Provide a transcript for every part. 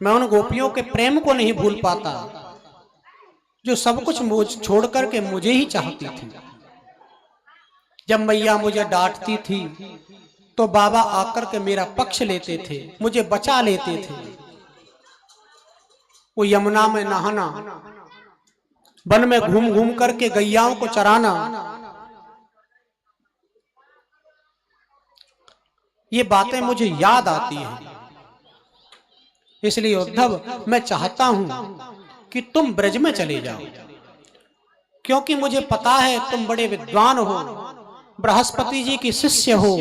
मैं उन गोपियों के प्रेम को नहीं भूल पाता जो सब कुछ मुझ छोड़ करके मुझे ही चाहती थी। जब मैया मुझे डांटती थी तो बाबा आकर के मेरा पक्ष लेते थे, मुझे बचा लेते थे। वो यमुना में नहाना, वन में घूम घूम करके गैयाओं को चराना, ये बातें मुझे याद आती हैं। इसलिए उद्धव, मैं चाहता हूं कि तुम ब्रज में चले जाओ, क्योंकि मुझे पता है तुम बड़े विद्वान हो, बृहस्पति जी की शिष्य हो,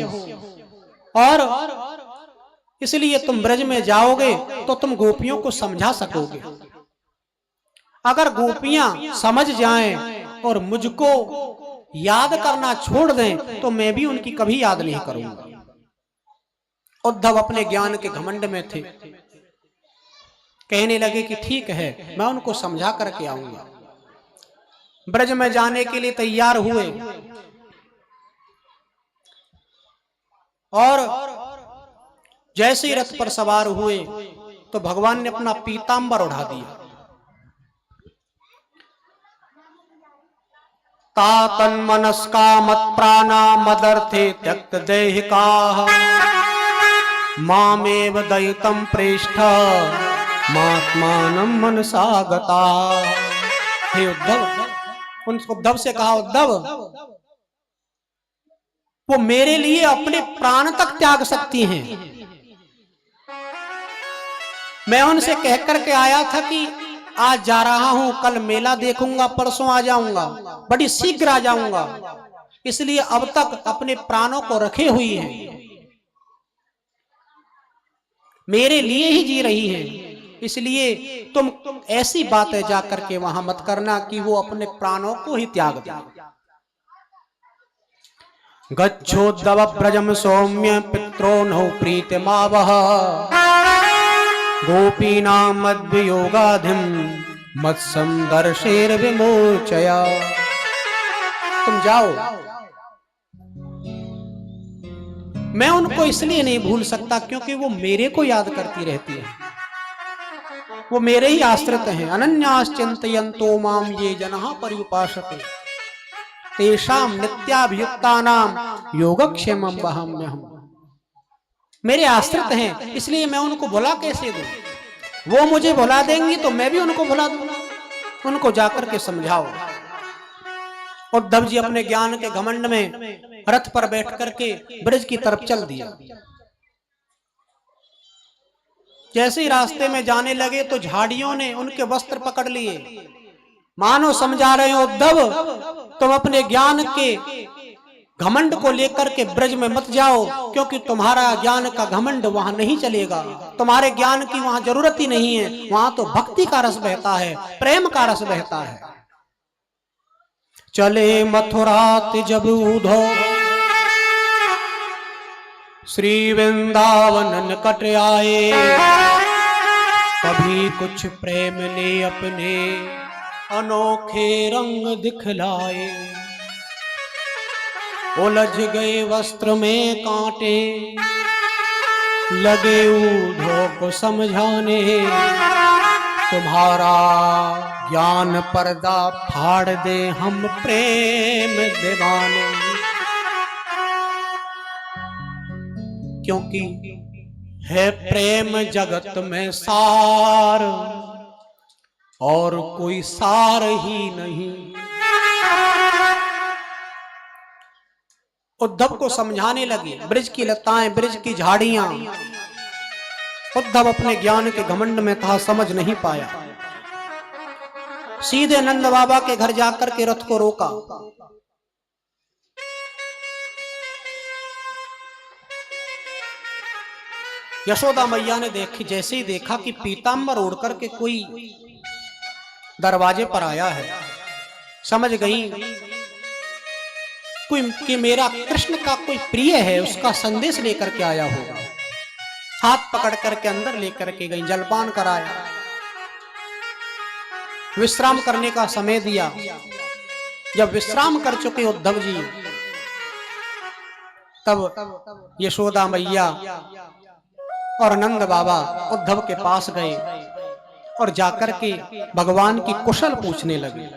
और इसलिए तुम ब्रज में जाओगे तो तुम गोपियों को समझा सकोगे। अगर गोपियां समझ जाएं और मुझको याद करना छोड़ दें तो मैं भी उनकी कभी याद नहीं करूंगा। उद्धव अपने ज्ञान के घमंड में थे। कहने लगे कि ठीक है, मैं उनको समझा करके आऊंगा। ब्रज में जाने के लिए तैयार हुए और जैसे ही रथ पर सवार हुए तो भगवान ने अपना पीतांबर उड़ा दिया। तातन मनस्का मत प्राणा मदर्थे त्यक्त देहिका मामेव दयितम प्रेष्ठ मात्मानं मनसा गता। हे उद्धव, उन उद्धव से कहा, उद्धव वो मेरे लिए अपने प्राण तक त्याग सकती हैं। मैं उनसे कह करके आया था कि आज जा रहा हूं, कल मेला देखूंगा, परसों आ जाऊंगा, बड़ी शीघ्र आ जाऊंगा, इसलिए अब तक अपने प्राणों को रखे हुई हैं, मेरे लिए ही जी रही हैं। इसलिए तुम ऐसी बातें जाकर के वहां मत करना कि वो अपने प्राणों को ही त्याग दे। गच्छोद्धव ब्रजम सौम्य पित्रो नौ प्रीतिमावह गोपीनां मद्वियोगाधिम मत्संदर्शेर विमोचया। तुम जाओ, मैं उनको इसलिए नहीं भूल सकता क्योंकि वो मेरे को याद करती रहती है, वो मेरे ही आश्रित हैं। अनन्याश्चिन्तयन्तो माम ये जनाः पर्युपासते तेषां नित्याभियुक्तानां योगक्षेमं वहाम्यहम्। मेरे आश्रित हैं, इसलिए मैं उनको भुला कैसे दूं? वो मुझे भुला देंगी तो मैं भी उनको भुला दूंगा। उनको जाकर के समझाओ। उद्धव जी अपने ज्ञान के घमंड में रथ पर बैठ करके ब्रज की तरफ चल दिया। जैसे ही रास्ते में जाने लगे तो झाड़ियों ने उनके वस्त्र पकड़ लिए, मानो समझा रहे हो, उद्धव तुम अपने ज्ञान के घमंड को लेकर के ब्रज में मत जाओ, क्योंकि तुम्हारा ज्ञान का घमंड वहां नहीं चलेगा, तुम्हारे ज्ञान की वहां जरूरत ही नहीं है। वहां तो भक्ति का रस बहता है, प्रेम का रस बहता है। चले मथुरात जब उधो श्री वृंदावन निकट आए, कभी कुछ प्रेम ने अपने अनोखे रंग दिखलाए। उलझ गए वस्त्र में कांटे, लगे उधो को समझाने, तुम्हारा ज्ञान पर्दा फाड़ दे हम प्रेम दीवाने। क्योंकि है प्रेम जगत में सार, और कोई सार ही नहीं। उद्धव को समझाने लगे, ब्रज की लताएं, ब्रज की झाड़ियां। उद्धव अपने ज्ञान के घमंड में था, समझ नहीं पाया। सीधे नंद बाबा के घर जाकर के रथ को रोका। यशोदा मैया ने जैसे ही देखा कि पीतांबर ओढ़ करके कोई दरवाजे पर आया है, समझ गई कोई कि मेरा कृष्ण का कोई प्रिय है, उसका संदेश लेकर के आया होगा। हाथ पकड़ करके अंदर लेकर के गई, जलपान कराया, विश्राम करने का समय दिया। जब विश्राम कर चुके उद्धव जी, तब यशोदा मैया और नंद बाबा उद्धव के पास गए और जाकर के भगवान की कुशल पूछने लगे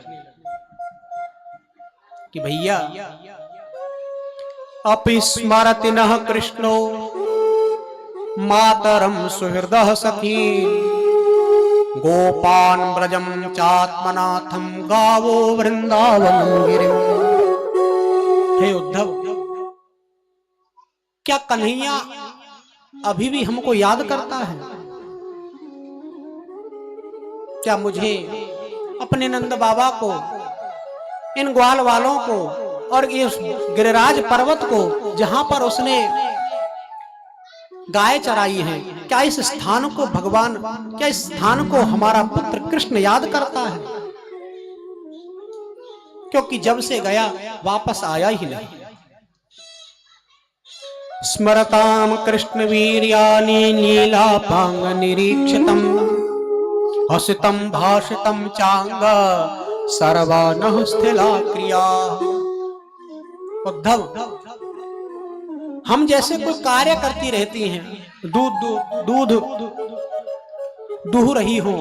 कि भैया अपि स्मरति नः कृष्णो मातरम सुहृदः सखी गोपान ब्रजम चात्मनाथम गावो वृंदावनम गिरिम। हे उद्धव, क्या कन्हैया अभी भी हमको याद करता है? क्या मुझे, अपने नंद बाबा को, इन ग्वाल वालों को और इस गिरिराज पर्वत को जहां पर उसने गाय चराई है, क्या इस स्थान को भगवान, क्या इस स्थान को हमारा पुत्र कृष्ण याद करता है? क्योंकि जब से गया वापस आया ही नहीं। स्मरताम कृष्ण वीर्यानि नीलापांग निरीक्षितम हसितम भाषितम चांग सर्वानः स्थिला क्रिया। उद्धव, हम जैसे कोई कार्य करती रहती हैं, दूध दूह रही हो,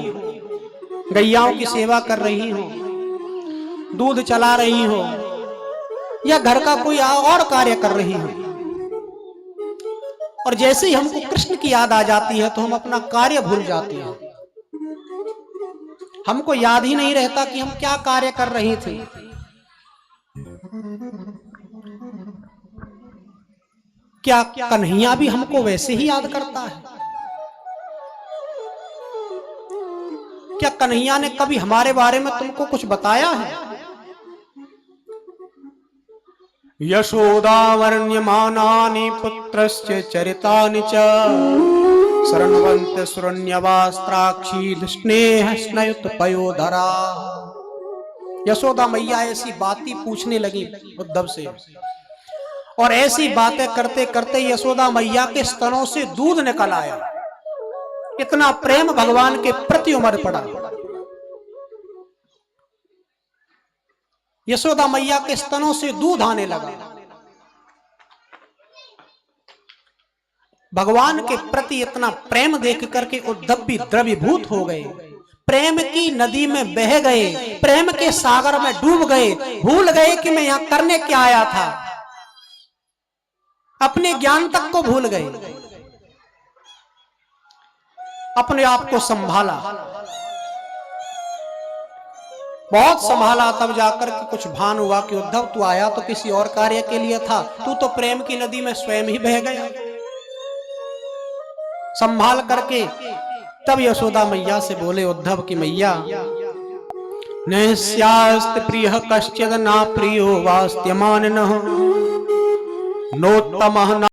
गैयाओं की सेवा कर रही हो, दूध चला रही हो, या घर का कोई और कार्य कर रही हो, और जैसे ही हमको कृष्ण की याद आ जाती है तो हम अपना कार्य भूल जाते हैं। हमको याद ही नहीं रहता कि हम क्या कार्य कर रही थी। क्या कन्हैया भी हमको वैसे ही याद करता है? क्या कन्हैया ने कभी हमारे बारे में तुमको कुछ बताया है? यशोदावर्ण्यमानानि पुत्रस्य चरितानि च शृण्वन्त शृण्यवास्त्राक्षी स्नेह स्नयुत पयोधरा। यशोदा मैया ऐसी बातें पूछने लगी उद्धव से, और ऐसी बातें करते करते यशोदा मैया के स्तनों से दूध निकल आया। इतना प्रेम भगवान के प्रति उमड़ पड़ा। यशोदा मैया के स्तनों से दूध आने लगा। भगवान के प्रति इतना प्रेम देख करके उद्धव भी द्रवीभूत हो गए। प्रेम की नदी में बह गए, प्रेम के सागर में डूब गए, भूल गए कि मैं यहां करने क्या आया था। अपने ज्ञान तक को भूल गए, अपने आप को संभाला, बहुत संभाला, तब जाकर के कुछ भान हुआ कि उद्धव तू आया तो किसी और कार्य के लिए था, तू तो प्रेम की नदी में स्वयं ही बह गया। संभाल करके तब यशोदा मैया से बोले उद्धव की मैया, नैस्यास्ति प्रियः कश्चिद् न प्रियो वास्त्यमानिनः नोत्तमः